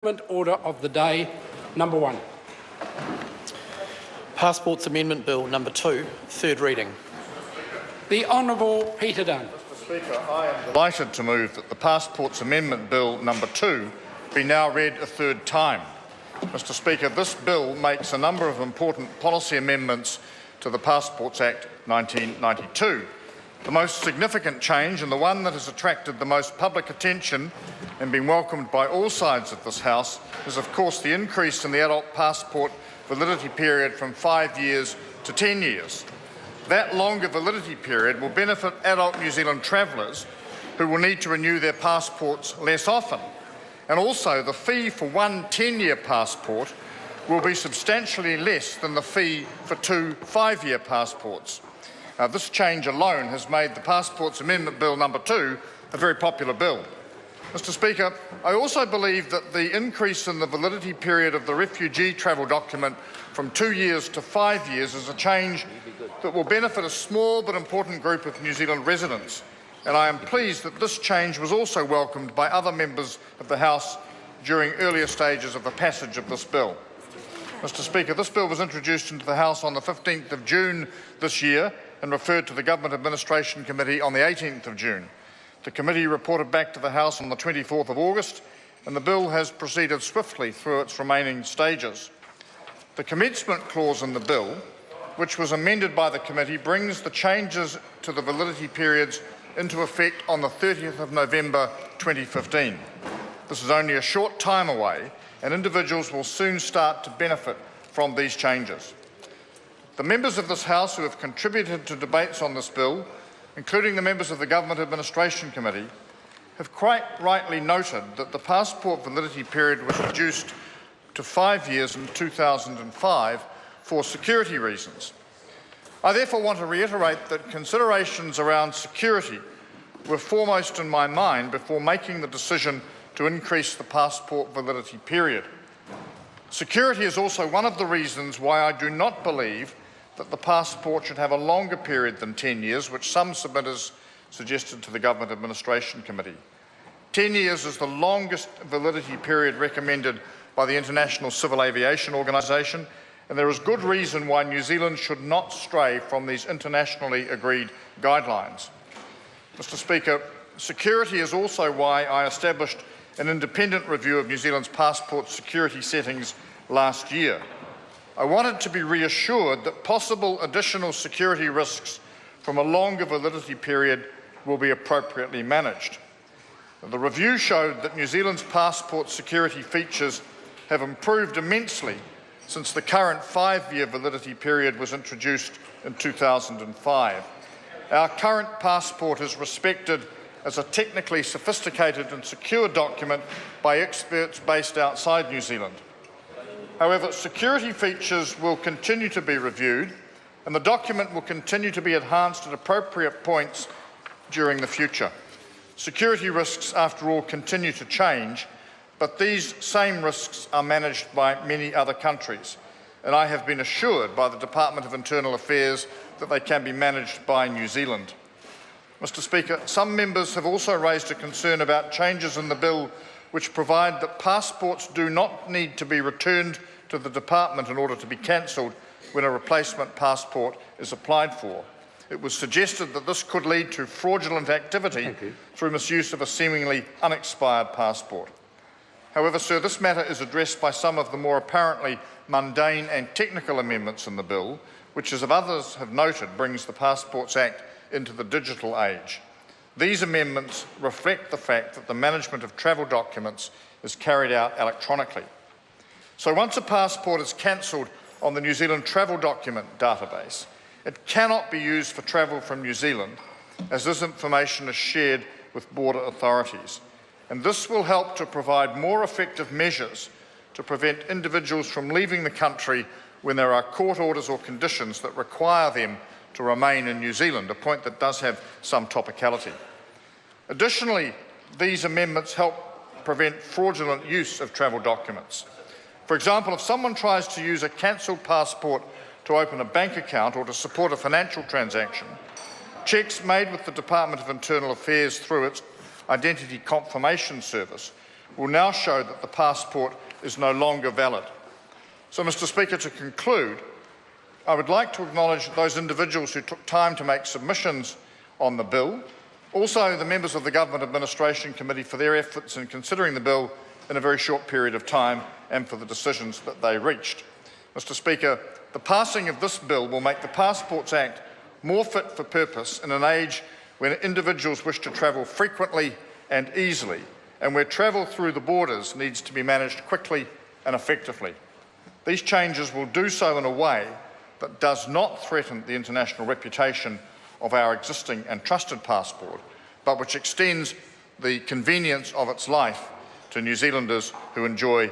Order of the day, number 1. Passports Amendment Bill number 2, third reading. The Honourable Peter Dunn. Mr Speaker, I am delighted to move that the Passports Amendment Bill number 2 be now read a third time. Mr Speaker, this bill makes a number of important policy amendments to the Passports Act 1992. The most significant change, and the one that has attracted the most public attention and been welcomed by all sides of this House, is of course the increase in the adult passport validity period from 5 years to 10 years. That longer validity period will benefit adult New Zealand travellers who will need to renew their passports less often. And also the fee for one 10-year passport will be substantially less than the fee for two 5-year passports. This change alone has made the Passports Amendment Bill number 2 a very popular bill. Mr Speaker, I also believe that the increase in the validity period of the refugee travel document from 2 years to 5 years is a change that will benefit a small but important group of New Zealand residents, and I am pleased that this change was also welcomed by other members of the House during earlier stages of the passage of this bill. Mr Speaker, this bill was introduced into the House on the 15th of June this year and referred to the Government Administration Committee on the 18th of June. The committee reported back to the House on the 24th of August, and the bill has proceeded swiftly through its remaining stages. The commencement clause in the bill, which was amended by the committee, brings the changes to the validity periods into effect on the 30th of November 2015. This is only a short time away, and individuals will soon start to benefit from these changes. The members of this House who have contributed to debates on this bill, including the members of the Government Administration Committee, have quite rightly noted that the passport validity period was reduced to 5 years in 2005 for security reasons. I therefore want to reiterate that considerations around security were foremost in my mind before making the decision to increase the passport validity period. Security is also one of the reasons why I do not believe that the passport should have a longer period than 10 years, which some submitters suggested to the Government Administration Committee. 10 years is the longest validity period recommended by the International Civil Aviation Organisation, and there is good reason why New Zealand should not stray from these internationally agreed guidelines. Mr Speaker, security is also why I established an independent review of New Zealand's passport security settings last year. I wanted to be reassured that possible additional security risks from a longer validity period will be appropriately managed. The review showed that New Zealand's passport security features have improved immensely since the current 5-year validity period was introduced in 2005. Our current passport is respected as a technically sophisticated and secure document by experts based outside New Zealand. However, security features will continue to be reviewed, and the document will continue to be enhanced at appropriate points during the future. Security risks, after all, continue to change, but these same risks are managed by many other countries, and I have been assured by the Department of Internal Affairs that they can be managed by New Zealand. Mr Speaker, some members have also raised a concern about changes in the bill which provide that passports do not need to be returned to the department in order to be cancelled when a replacement passport is applied for. It was suggested that this could lead to fraudulent activity through misuse of a seemingly unexpired passport. However, sir, this matter is addressed by some of the more apparently mundane and technical amendments in the bill, which, as others have noted, brings the Passports Act into the digital age. These amendments reflect the fact that the management of travel documents is carried out electronically. So once a passport is cancelled on the New Zealand Travel Document Database, it cannot be used for travel from New Zealand, as this information is shared with border authorities. And this will help to provide more effective measures to prevent individuals from leaving the country when there are court orders or conditions that require them to remain in New Zealand, a point that does have some topicality. Additionally, these amendments help prevent fraudulent use of travel documents. For example, if someone tries to use a cancelled passport to open a bank account or to support a financial transaction, checks made with the Department of Internal Affairs through its Identity Confirmation Service will now show that the passport is no longer valid. So, Mr. Speaker, to conclude, I would like to acknowledge those individuals who took time to make submissions on the bill, also the members of the Government Administration Committee for their efforts in considering the bill in a very short period of time and for the decisions that they reached. Mr. Speaker, the passing of this bill will make the Passports Act more fit for purpose in an age when individuals wish to travel frequently and easily, and where travel through the borders needs to be managed quickly and effectively. These changes will do so in a way that does not threaten the international reputation of our existing and trusted passport, but which extends the convenience of its life to New Zealanders who enjoy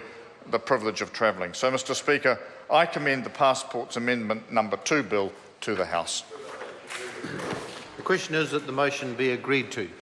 the privilege of travelling. So, Mr. Speaker, I commend the Passports Amendment number 2 bill to the House. The question is that the motion be agreed to.